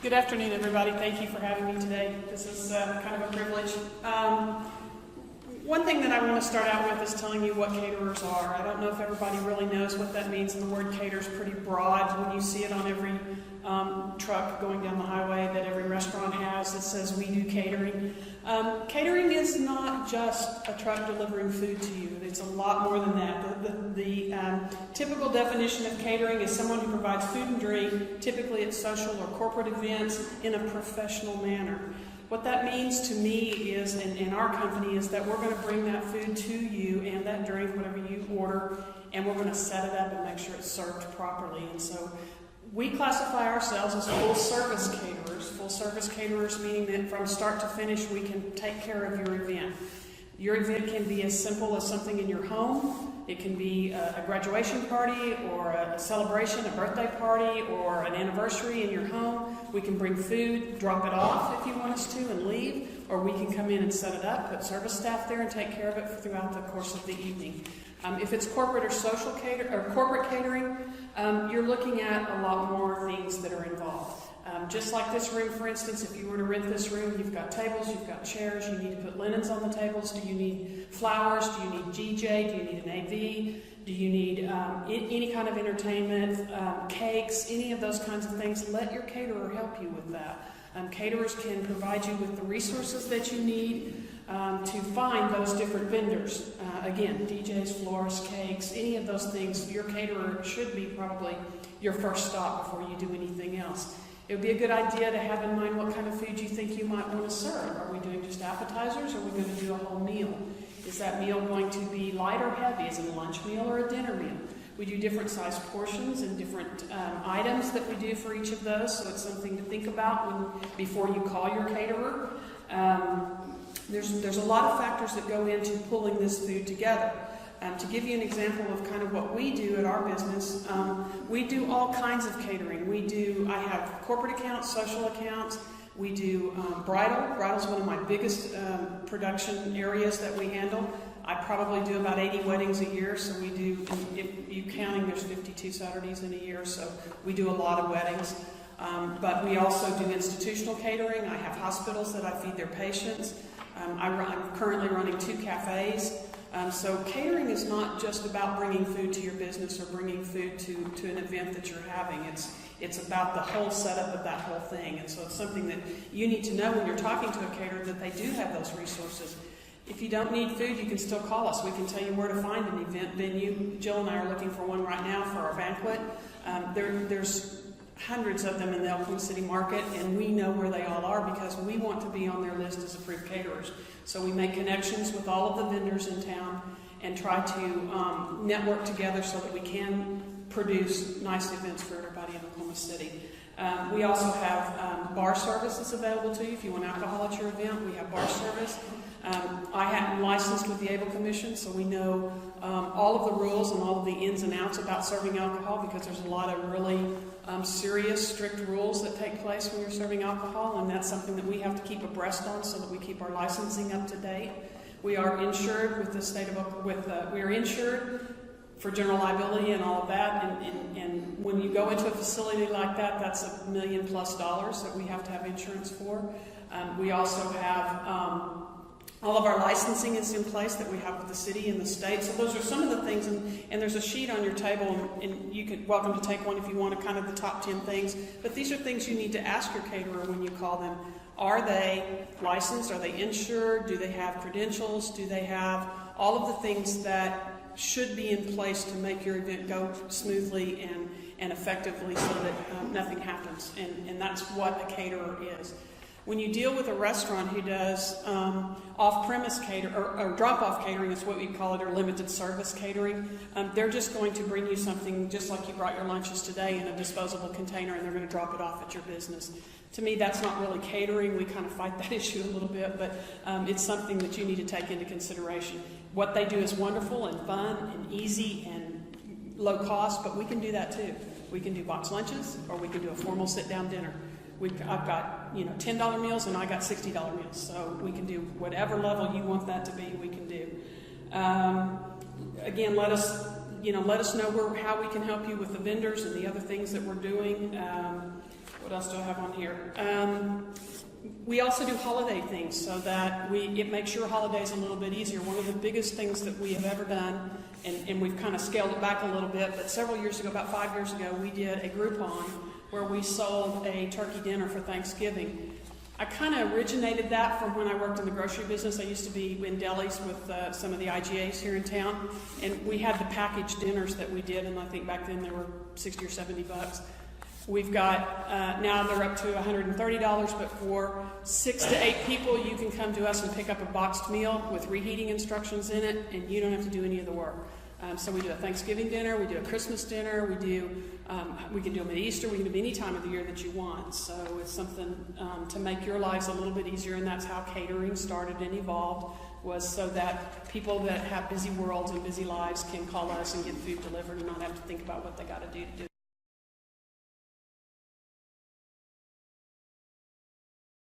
Good afternoon, everybody. Thank you for having me today. This is kind of a privilege. One thing that I want to start out with is telling you what caterers are. I don't know if everybody really knows what that means, and the word cater is pretty broad. When you see it on every truck going down the highway that every restaurant has, it says we do catering. Catering is not just a truck delivering food to you. It's a lot more than that. The typical definition of catering is someone who provides food and drink, typically at social or corporate events, in a professional manner. What that means to me is, in our company, is that we're going to bring that food to you and that drink, whatever you order, and we're going to set it up and make sure it's served properly. And so we classify ourselves as full-service caterers. Full-service caterers meaning that from start to finish we can take care of your event. Your event can be as simple as something in your home. It can be a graduation party or a celebration, a birthday party, or an anniversary in your home. We can bring food, drop it off if you want us to, and leave. Or we can come in and set it up, put service staff there, and take care of it throughout the course of the evening. If it's corporate or social corporate catering, you're looking at a lot more things that are involved. Just like this room, for instance, if you were to rent this room, you've got tables, you've got chairs, you need to put linens on the tables. Do you need flowers? Do you need GJ? Do you need an AV? Do you need any kind of entertainment, cakes, any of those kinds of things? Let your caterer help you with that. Caterers can provide you with the resources that you need to find those different vendors. Again, DJs, florists, cakes, any of those things. Your caterer should be probably your first stop before you do anything else. It would be a good idea to have in mind what kind of food you think you might want to serve. Are we doing just appetizers, or are we going to do a whole meal? Is that meal going to be light or heavy? Is it a lunch meal or a dinner meal? We do different size portions and different items that we do for each of those, so it's something to think about before you call your caterer. There's a lot of factors that go into pulling this food together. To give you an example of kind of what we do at our business, we do all kinds of catering. I have corporate accounts, social accounts. We do bridal. Bridal's one of my biggest production areas that we handle. I probably do about 80 weddings a year, so we do, if you counting, there's 52 Saturdays in a year, so we do a lot of weddings. But we also do institutional catering. I have hospitals that I feed their patients. I'm currently running 2 cafes. So catering is not just about bringing food to your business or bringing food to an event that you're having. It's about the whole setup of that whole thing. And so it's something that you need to know when you're talking to a caterer, that they do have those resources. If you don't need food, you can still call us. We can tell you where to find an event venue. Jill and I are looking for one right now for our banquet. There's hundreds of them in the Oklahoma City market, and we know where they all are because we want to be on their list as approved caterers. So we make connections with all of the vendors in town and try to network together so that we can produce nice events for everybody in Oklahoma City. We also have bar services available to you. If you want alcohol at your event, we have bar service. I am licensed with the Able Commission, so we know all of the rules and all of the ins and outs about serving alcohol, because there's a lot of really serious, strict rules that take place when you're serving alcohol, and that's something that we have to keep abreast on so that we keep our licensing up to date. We are insured with the state of we are insured for general liability and all of that, and when you go into a facility like that, that's $1 million+ that we have to have insurance for. We also have all of our licensing is in place that we have with the city and the state. So those are some of the things, and there's a sheet on your table, and you can welcome to take one if you want to, kind of the top 10 things. But these are things you need to ask your caterer when you call them. Are they licensed? Are they insured? Do they have credentials? Do they have all of the things that should be in place to make your event go smoothly and effectively so that nothing happens? And that's what a caterer is. When you deal with a restaurant who does off-premise catering, or drop-off catering is what we call it, or limited service catering, they're just going to bring you something just like you brought your lunches today in a disposable container, and they're going to drop it off at your business. To me, that's not really catering. We kind of fight that issue a little bit, but it's something that you need to take into consideration. What they do is wonderful and fun and easy and low cost, but we can do that too. We can do box lunches, or we can do a formal sit-down dinner. I've got $10 meals, and I got $60 meals, so we can do whatever level you want that to be. We can do. Again, let us know how we can help you with the vendors and the other things that we're doing. What else do I have on here? We also do holiday things so that it makes your holidays a little bit easier. One of the biggest things that we have ever done, and we've kind of scaled it back a little bit, but several years ago, about 5 years ago, we did a Groupon where we sold a turkey dinner for Thanksgiving. I kind of originated that from when I worked in the grocery business. I used to be in delis with some of the IGAs here in town, and we had the packaged dinners that we did, and I think back then they were $60 or $70. We've got, now they're up to $130, but for 6 to 8 people, you can come to us and pick up a boxed meal with reheating instructions in it, and you don't have to do any of the work. So we do a Thanksgiving dinner, we do a Christmas dinner, we can do them at Easter, we can do them any time of the year that you want. So it's something to make your lives a little bit easier, and that's how catering started and evolved, was so that people that have busy worlds and busy lives can call us and get food delivered and not have to think about what they got to do